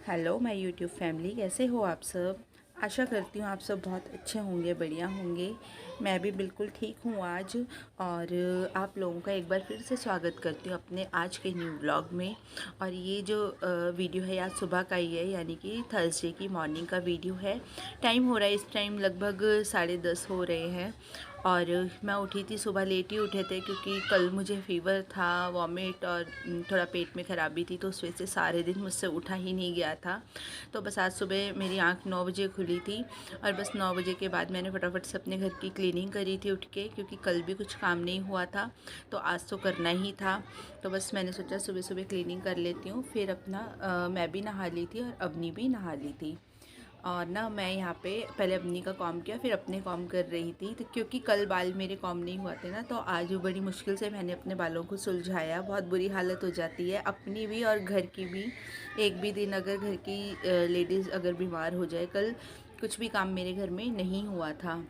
Hello my YouTube family, कैसे हो आप सब। आशा करती हूँ आप सब बहुत अच्छे होंगे, बढ़िया होंगे। मैं भी बिल्कुल ठीक हूँ आज। और आप लोगों का एक बार फिर से स्वागत करती हूँ अपने आज के न्यू व्लॉग में। और ये जो वीडियो है आज सुबह का ही है, यानी कि थर्सडे की मॉर्निंग का वीडियो है। टाइम हो रहा है, इस टाइम लगभग 10:30 हो रहे हैं। और मैं उठी थी सुबह, लेट ही उठे थे क्योंकि कल मुझे फ़ीवर था, वॉमिट और थोड़ा पेट में ख़राबी थी, तो उस वजह से सारे दिन मुझसे उठा ही नहीं गया था। तो बस आज सुबह मेरी आंख 9 बजे खुली थी और बस 9 बजे के बाद मैंने फटाफट से अपने घर की क्लीनिंग करी थी उठ के, क्योंकि कल भी कुछ काम नहीं हुआ था तो आज तो करना ही था। तो बस मैंने सोचा सुबह सुबह क्लीनिंग कर लेती हूँ। फिर अपना मैं भी नहा ली थी और अवनी भी नहा ली थी। और ना मैं यहाँ पे पहले अपनी का कॉम किया, फिर अपने कॉम कर रही थी। तो क्योंकि कल बाल मेरे कॉम नहीं हुआ थे ना, तो आज बड़ी मुश्किल से मैंने अपने बालों को सुलझाया। बहुत बुरी हालत हो जाती है अपनी भी और घर की भी। एक भी दिन अगर घर की लेडीज़ अगर बीमार हो जाए, कल कुछ भी काम मेरे घर में नहीं हुआ था।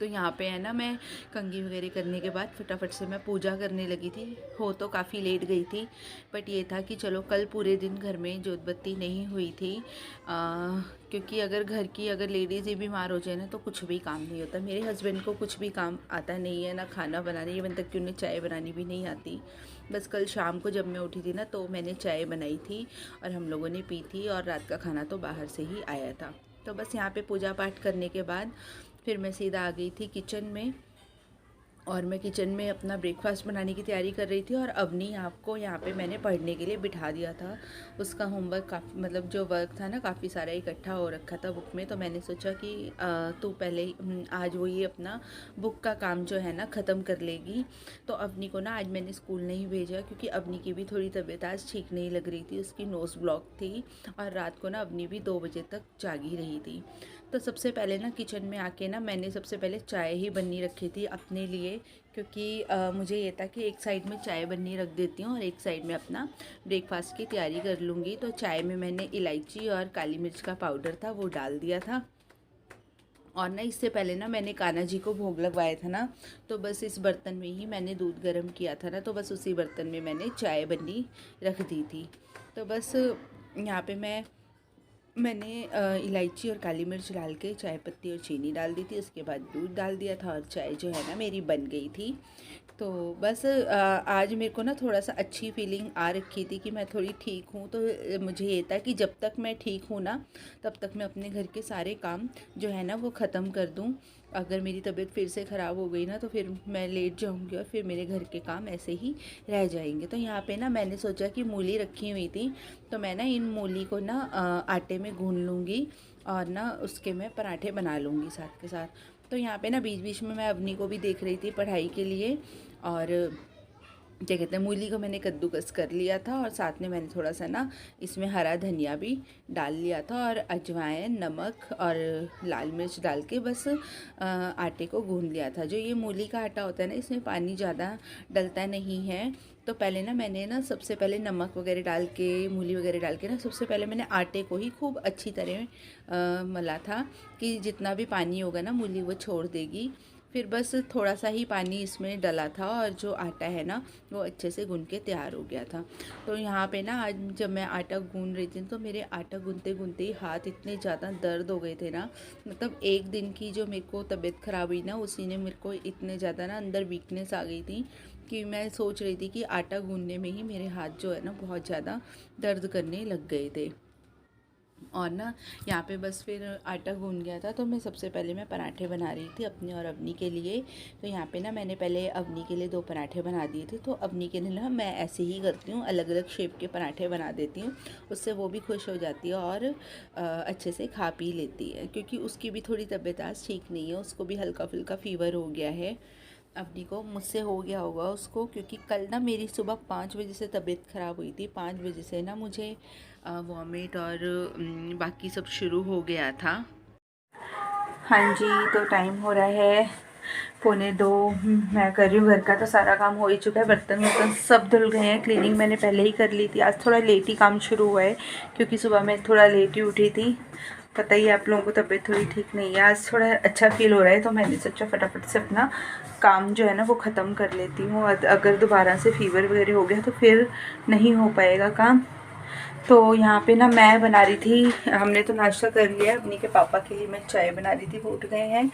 तो यहाँ पे है ना, मैं कंघी वगैरह करने के बाद फटाफट से मैं पूजा करने लगी थी। हो तो काफ़ी लेट गई थी, बट ये था कि चलो कल पूरे दिन घर में जोत बत्ती नहीं हुई थी। क्योंकि अगर लेडीज़ ही बीमार हो जाए ना, तो कुछ भी काम नहीं होता। मेरे हस्बैंड को कुछ भी काम आता नहीं है, ना खाना बनाने, इवन तक कि उन्हें चाय बनानी भी नहीं आती। बस कल शाम को जब मैं उठी थी ना, तो मैंने चाय बनाई थी और हम लोगों ने पी थी, और रात का खाना तो बाहर से ही आया था। तो बस यहाँ पे पूजा पाठ करने के बाद फिर मैं सीधा आ गई थी किचन में। और मैं किचन में अपना ब्रेकफास्ट बनाने की तैयारी कर रही थी। और अवनी आपको यहाँ पे मैंने पढ़ने के लिए बिठा दिया था। उसका होमवर्क काफ़ी, मतलब जो वर्क था ना, काफ़ी सारा इकट्ठा हो रखा था बुक में। तो मैंने सोचा कि तू पहले आज वो ये अपना बुक का काम जो है ना ख़त्म कर लेगी। तो अवनी को ना आज मैंने स्कूल नहीं भेजा, क्योंकि अवनी की भी थोड़ी तबीयत आज ठीक नहीं लग रही थी, उसकी नोज़ ब्लॉक थी। और रात को ना अवनी भी 2 बजे तक जागी रही थी। तो सबसे पहले ना किचन में आके ना मैंने सबसे पहले चाय ही बननी रखी थी अपने लिए, क्योंकि मुझे ये था कि एक साइड में चाय बननी रख देती हूँ और एक साइड में अपना ब्रेकफास्ट की तैयारी कर लूँगी। तो चाय में मैंने इलायची और काली मिर्च का पाउडर था वो डाल दिया था। और ना इससे पहले ना मैंने कान्हा जी को भोग लगवाया था ना, तो बस इस बर्तन में ही मैंने दूध गर्म किया था ना, तो बस उसी बर्तन में मैंने चाय बननी रख दी थी। तो बस यहाँ पे मैंने इलायची और काली मिर्च डाल के चाय पत्ती और चीनी डाल दी थी। उसके बाद दूध डाल दिया था और चाय जो है ना मेरी बन गई थी। तो बस आज मेरे को ना थोड़ा सा अच्छी फीलिंग आ रखी थी कि मैं थोड़ी ठीक हूँ। तो मुझे ये था कि जब तक मैं ठीक हूँ ना, तब तक मैं अपने घर के सारे काम जो है ना वो ख़त्म कर दूँ। अगर मेरी तबीयत फिर से ख़राब हो गई ना, तो फिर मैं लेट जाऊँगी और फिर मेरे घर के काम ऐसे ही रह जाएंगे। तो यहाँ पे ना मैंने सोचा कि मूली रखी हुई थी, तो मैं ना इन मूली को ना आटे में गूँध लूँगी और ना उसके मैं पराठे बना लूँगी साथ के साथ। तो यहाँ पे ना बीच बीच में मैं अवनी को भी देख रही थी पढ़ाई के लिए। और क्या कहते हैं, मूली को मैंने कद्दूकस कर लिया था और साथ में मैंने थोड़ा सा ना इसमें हरा धनिया भी डाल लिया था, और अजवाइन, नमक और लाल मिर्च डाल के बस आटे को गूँध लिया था। जो ये मूली का आटा होता है ना, इसमें पानी ज़्यादा डलता नहीं है। तो पहले ना मैंने ना सबसे पहले नमक वगैरह डाल के, मूली वगैरह डाल के ना, सबसे पहले मैंने आटे को ही खूब अच्छी तरह मला था कि जितना भी पानी होगा ना मूली वो छोड़ देगी। फिर बस थोड़ा सा ही पानी इसमें डला था और जो आटा है ना वो अच्छे से गूँध के तैयार हो गया था। तो यहाँ पे ना आज जब मैं आटा गूँध रही थी, तो मेरे आटा गूँधते गूँधते ही हाथ इतने ज़्यादा दर्द हो गए थे ना। मतलब एक दिन की जो मेरे को तबीयत ख़राब हुई ना, उसी ने मेरे को इतने ज़्यादा ना अंदर वीकनेस आ गई थी कि मैं सोच रही थी कि आटा गूँधने में ही मेरे हाथ जो है ना बहुत ज़्यादा दर्द करने लग गए थे। और ना यहाँ पे बस फिर आटा गूँध गया था, तो मैं सबसे पहले मैं पराठे बना रही थी अपने और अवनी के लिए। तो यहाँ पे ना मैंने पहले अवनी के लिए 2 पराठे बना दिए थे। तो अवनी के लिए ना मैं ऐसे ही करती हूँ, अलग अलग शेप के पराठे बना देती हूँ, उससे वो भी खुश हो जाती है और अच्छे से खा पी लेती है। क्योंकि उसकी भी थोड़ी तबीयत आज ठीक नहीं है, उसको भी हल्का फुल्का फ़ीवर हो गया है। अवनी को मुझसे हो गया होगा उसको, क्योंकि कल ना मेरी सुबह 5 बजे से तबीयत ख़राब हुई थी। 5 बजे से ना मुझे वॉमिट और बाकी सब शुरू हो गया था। हाँ जी, तो टाइम हो रहा है 1:45। मैं कर रही हूँ, घर का तो सारा काम हो ही चुका है, बर्तन वर्तन सब धुल गए हैं। क्लीनिंग मैंने पहले ही कर ली थी। आज थोड़ा लेट ही काम शुरू हुआ है, क्योंकि सुबह मैं थोड़ा लेट ही उठी थी। पता ही है आप लोगों को, तबीयत थोड़ी ठीक नहीं है। आज थोड़ा अच्छा फील हो रहा है, तो मैंने सोचा फटाफट से अपना काम जो है ना वो ख़त्म कर लेती हूँ। अगर दोबारा से फ़ीवर वगैरह हो गया तो फिर नहीं हो पाएगा काम। तो यहाँ पे ना मैं बना रही थी, हमने तो नाश्ता कर लिया, अपनी के पापा के लिए मैं चाय बना रही थी, वो उठ गए हैं।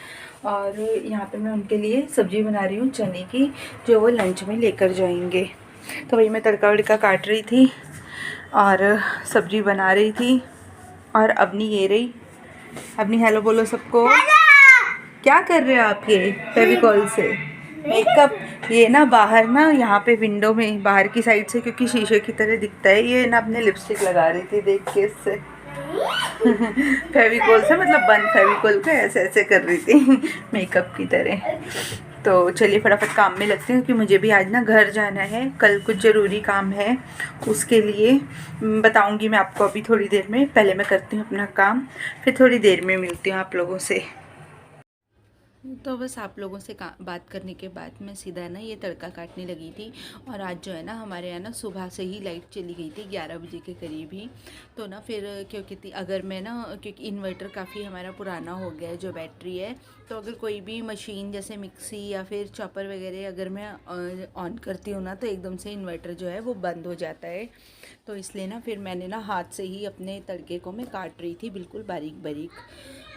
और यहाँ पे मैं उनके लिए सब्ज़ी बना रही हूँ चने की, जो वो लंच में लेकर जाएंगे। तो वही मैं तड़का वड़का काट रही थी और सब्ज़ी बना रही थी। और अपनी ये रही, अपनी हेलो बोलो सबको। क्या कर रहे हो आप ये फेविकॉल से मेकअप? ये ना बाहर ना यहाँ पे विंडो में बाहर की साइड से, क्योंकि शीशे की तरह दिखता है, ये ना अपने लिपस्टिक लगा रही थी देख के इससे फेविकॉल से, मतलब बंद फेविकॉल को ऐसे ऐसे कर रही थी मेकअप की तरह। तो चलिए फटाफट काम में लगते हैं, क्योंकि मुझे भी आज ना घर जाना है, कल कुछ ज़रूरी काम है, उसके लिए बताऊंगी मैं आपको अभी थोड़ी देर में। पहले मैं करती हूँ अपना काम, फिर थोड़ी देर में मिलती हूँ आप लोगों से। तो बस आप लोगों से बात करने के बाद मैं सीधा ना ये तड़का काटने लगी थी। और आज जो है ना हमारे यहाँ ना सुबह से ही लाइट चली गई थी 11 बजे के करीब ही। तो ना फिर क्योंकि अगर मैं ना, क्योंकि इन्वर्टर काफ़ी हमारा पुराना हो गया है, जो बैटरी है, तो अगर कोई भी मशीन जैसे मिक्सी या फिर चॉपर वगैरह अगर मैं ऑन करती हूँ ना, तो एकदम से इन्वर्टर जो है वो बंद हो जाता है। तो इसलिए ना फिर मैंने ना हाथ से ही अपने तड़के को मैं काट रही थी बिल्कुल बारीक बारीक।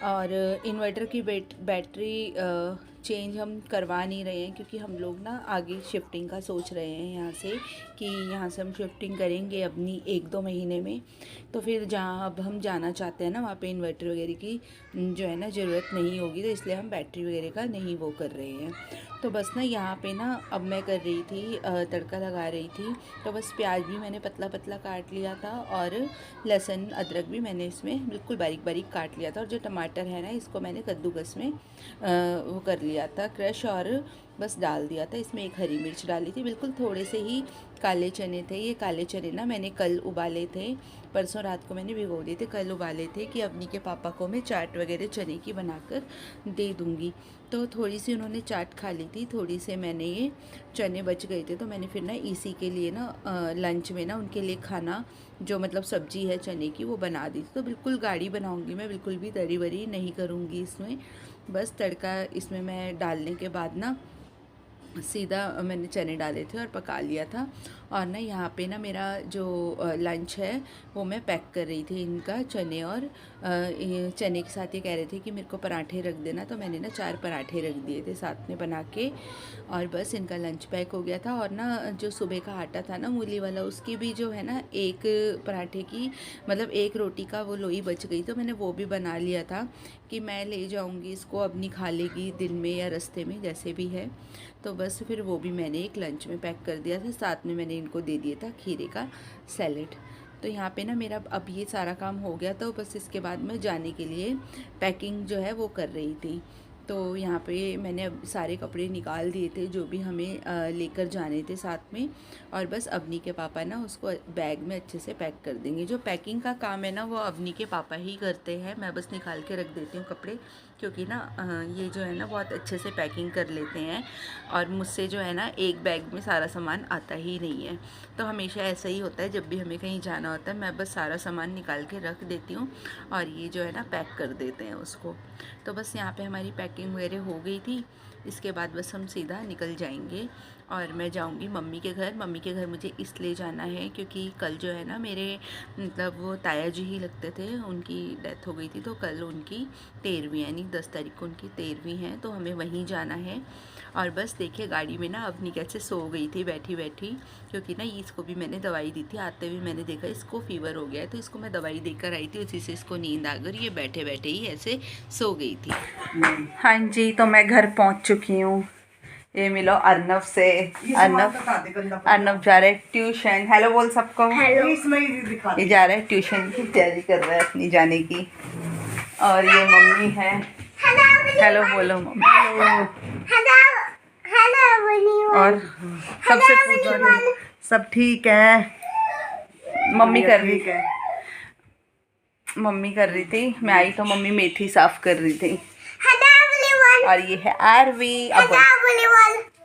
और इन्वर्टर की बैटरी चेंज हम करवा नहीं रहे हैं, क्योंकि हम लोग ना आगे शिफ्टिंग का सोच रहे हैं यहाँ से, कि यहाँ से हम शिफ्टिंग करेंगे अपनी 1-2 महीने में। तो फिर जहाँ अब हम जाना चाहते हैं ना, वहाँ पे इन्वर्टर वगैरह की जो है ना ज़रूरत नहीं होगी, तो इसलिए हम बैटरी वगैरह का नहीं वो कर रहे हैं। तो बस ना यहाँ पे ना अब मैं कर रही थी तड़का लगा रही थी। तो बस प्याज भी मैंने पतला पतला काट लिया था, और लहसुन अदरक भी मैंने इसमें बिल्कुल बारीक बारीक काट लिया था। और जो टमाटर है ना, इसको मैंने कद्दूकस में वो कर लिया था क्रश, और बस डाल दिया था। इसमें एक हरी मिर्च डाली थी, बिल्कुल थोड़े से ही काले चने थे। ये काले चने ना मैंने कल उबाले थे, परसों रात को मैंने भिगो दिए थे, कल उबाले थे कि अपनी के पापा को मैं चाट वगैरह चने की बनाकर दे दूँगी। तो थोड़ी सी उन्होंने चाट खा ली थी, थोड़ी से मैंने ये चने बच गए थे, तो मैंने फिर ना इसी के लिए ना लंच में ना उनके लिए खाना, जो मतलब सब्ज़ी है चने की, वो बना दी थी। तो बिल्कुल गाढ़ी बनाऊँगी मैं, बिल्कुल भी तरी वरी नहीं करूँगी इसमें। बस तड़का इसमें मैं डालने के बाद ना सीधा मैंने चने डाले थे और पका लिया था। और ना यहाँ पे ना मेरा जो लंच है वो मैं पैक कर रही थी इनका, चने और चने के साथ ये कह रहे थे कि मेरे को पराठे रख देना, तो मैंने ना 4 पराठे रख दिए थे साथ में बना के। और बस इनका लंच पैक हो गया था। और ना जो सुबह का आटा था ना मूली वाला, उसकी भी जो है ना एक पराठे की, मतलब एक रोटी का वो लोई बच गई, तो मैंने वो भी बना लिया था कि मैं ले जाऊँगी इसको, अब नहीं खा लेगी दिन में या रास्ते में जैसे भी है। तो बस फिर वो भी मैंने एक लंच में पैक कर दिया था, साथ में मैंने इनको दे दिया था खीरे का सैलेड। तो यहाँ पे ना मेरा अब ये सारा काम हो गया, तो बस इसके बाद मैं जाने के लिए पैकिंग जो है वो कर रही थी। तो यहाँ पे मैंने अब सारे कपड़े निकाल दिए थे जो भी हमें लेकर जाने थे साथ में। और बस अवनी के पापा ना उसको बैग में अच्छे से पैक कर देंगे। जो पैकिंग का काम है ना वो अवनी के पापा ही करते हैं, मैं बस निकाल के रख देती हूँ कपड़े, क्योंकि ना ये जो है ना बहुत अच्छे से पैकिंग कर लेते हैं। और मुझसे जो है ना एक बैग में सारा सामान आता ही नहीं है, तो हमेशा ऐसा ही होता है, जब भी हमें कहीं जाना होता है मैं बस सारा सामान निकाल के रख देती हूँ और ये जो है ना पैक कर देते हैं उसको। तो बस यहाँ पे हमारी पैकिंग वगैरह हो गई थी। इसके बाद बस हम सीधा निकल जाएंगे और मैं जाऊंगी मम्मी के घर। मम्मी के घर मुझे इसलिए जाना है क्योंकि कल जो है ना मेरे मतलब वो ताया जी ही लगते थे, उनकी डेथ हो गई थी, तो कल उनकी 13वीं यानी 10 तारीख को उनकी 13वीं है, तो हमें वहीं जाना है। और बस देखिए गाड़ी में ना अवनी कैसे सो गई थी बैठी बैठी, क्योंकि ना इसको भी मैंने दवाई दी थी, आते हुए मैंने देखा इसको फीवर हो गया है, तो इसको मैं दवाई देकर आई थी, उसी से इसको नींद आ गई, ये बैठे बैठे ही ऐसे सो गई थी। हाँ जी, तो मैं घर पहुंच चुकी हूँ। ये मिलो अर्नव से। अर्नव जा रहे ट्यूशन। हेलो बोल सबको। हेलो। ये जा रहे ट्यूशन की तैयारी कर रहा है अपनी जाने की। और ये मम्मी है। हेलो बोलो मम्मी। और सबसे पूछो सब ठीक है। मम्मी कर रही है, मम्मी कर रही थी, मैं आई तो मम्मी मेथी साफ कर रही थी। और ये है आरवी। अब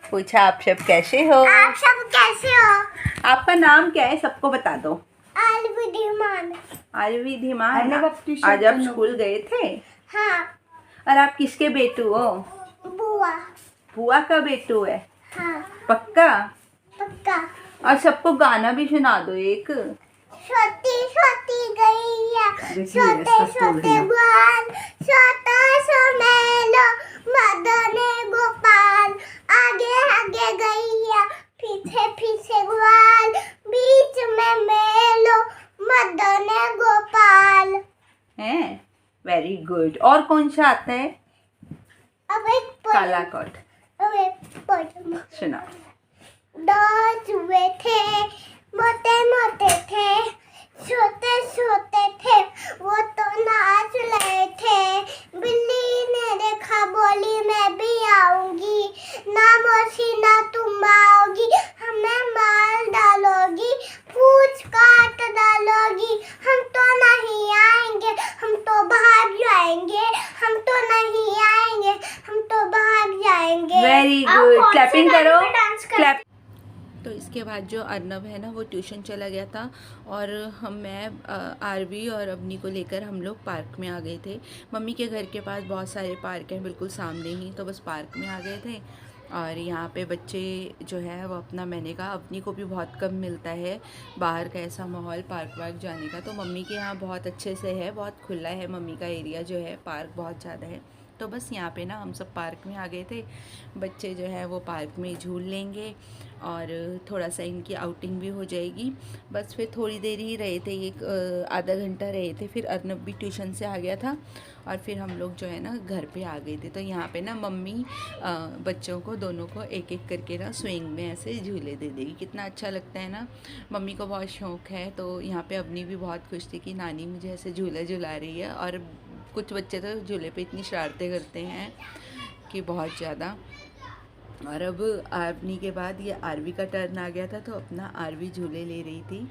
पूछा आप सब कैसे हो? आप सब कैसे हो? आपका नाम क्या है सबको बता दो। आरवी धीमान। आरवी धीमान। आज आप स्कूल गए थे? हाँ। और आप किसके बेटू हो? बुआ। बुआ का बेटू है? हाँ। पक्का? पक्का। और सबको गाना भी सुना दो एक। छोटी छोटी गैया, छोटे छोटे ग्वाल, छोटा सा मेलो, मदने गोपाल, आगे आगे गैया, पीछे पीछे ग्वाल, बीच में मेलो, मदने गोपाल। है वेरी गुड। और कौन सा आता है? अब एक काला कोट अब एक पोएम सुनाओ। दो चूहे थे, मोटे मोटे थे, छोटे छोटे थे, वो तो नाच रहे थे। बिल्ली ने देखा, बोली मैं भी आऊंगी, ना मौसी ना तुम आओगी, हमें मार डालोगी, पूछ काट डालोगी, हम तो नहीं आएंगे, हम तो भाग जाएंगे, हम तो नहीं आएंगे, हम तो भाग जाएंगे। वेरी गुड, क्लैपिंग करो, क्लैप। तो इसके बाद जो अर्नब है ना वो ट्यूशन चला गया था और मैं आरवी और अवनी को लेकर हम लोग पार्क में आ गए थे। मम्मी के घर के पास बहुत सारे पार्क हैं बिल्कुल सामने ही, तो बस पार्क में आ गए थे। और यहाँ पे बच्चे जो है वो अपना, मैंने कहा अवनी को भी बहुत कम मिलता है बाहर का ऐसा माहौल पार्क वार्क जाने का, तो मम्मी के यहाँ बहुत अच्छे से है, बहुत खुला है मम्मी का एरिया जो है, पार्क बहुत ज़्यादा है। तो बस यहाँ पे ना हम सब पार्क में आ गए थे। बच्चे जो है वो पार्क में झूल लेंगे और थोड़ा सा इनकी आउटिंग भी हो जाएगी। बस फिर थोड़ी देर ही रहे थे, एक आधा घंटा रहे थे, फिर अर्नब भी ट्यूशन से आ गया था और फिर हम लोग जो है ना घर पे आ गए थे। तो यहाँ पे ना मम्मी बच्चों को दोनों को एक एक करके ना स्विंग में ऐसे झूले दे देगी। कितना अच्छा लगता है ना, मम्मी को बहुत शौक़ है। तो यहाँ पे अवनी भी बहुत खुश थी कि नानी मुझे ऐसे झूला झुला रही है। और कुछ बच्चे तो झूले पे इतनी शरारतें करते हैं कि बहुत ज़्यादा। और अब आरवी के बाद ये आरवी का टर्न आ गया था, तो अपना आरवी झूले ले रही थी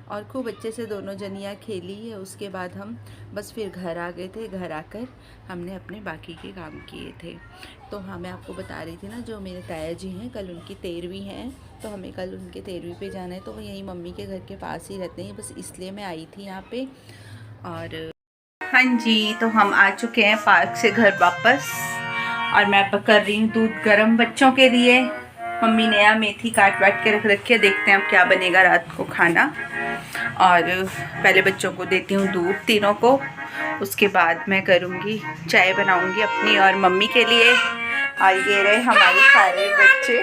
और खूब अच्छे से दोनों जनियाँ खेली है। उसके बाद हम बस फिर घर आ गए थे। घर आकर हमने अपने बाकी के काम किए थे। तो हाँ, मैं आपको बता रही थी ना, जो मेरे ताया जी हैं कल उनकी 13वीं है, तो हमें कल उनके 13वीं पे जाना है। तो वो यहीं मम्मी के घर के पास ही रहते हैं, बस इसलिए मैं आई थी यहाँ पे। और हाँ जी, तो हम आ चुके हैं पार्क से घर वापस और मैं कर रही हूँ दूध गर्म बच्चों के लिए। मम्मी ने यहाँ मेथी काट वाट के रख रखी है, देखते हैं अब क्या बनेगा रात को खाना। और पहले बच्चों को देती हूँ दूध तीनों को, उसके बाद मैं करूँगी चाय बनाऊँगी अपनी और मम्मी के लिए। और ये रहे हमारे सारे बच्चे।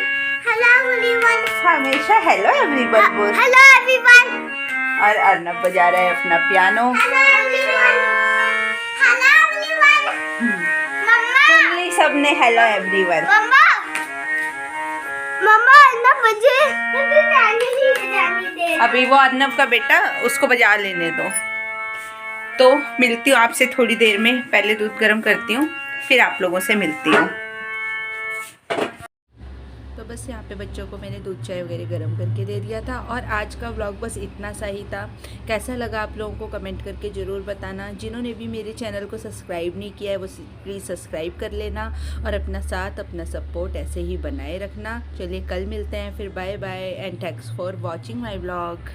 हेलो एवरीवन, हमेशा हेलो एवरीवन बोल। Hello everyone. और अर्नब बजा रहा है अपना पियानो। सबने हेलो एवरीवन। मम्मा अर्नब बजे दे। अभी वो अर्नब का बेटा, उसको बजा लेने दो। तो मिलती हूँ आपसे थोड़ी देर में, पहले दूध गर्म करती हूँ फिर आप लोगों से मिलती हूँ। तो बस यहाँ पे बच्चों को मैंने दूध चाय वगैरह गर्म करके दे दिया था। और आज का व्लॉग बस इतना सा ही था। कैसा लगा आप लोगों को कमेंट करके ज़रूर बताना। जिन्होंने भी मेरे चैनल को सब्सक्राइब नहीं किया है वो प्लीज़ सब्सक्राइब कर लेना और अपना साथ अपना सपोर्ट ऐसे ही बनाए रखना। चलिए कल मिलते हैं फिर, bye bye and thanks for watching my vlog.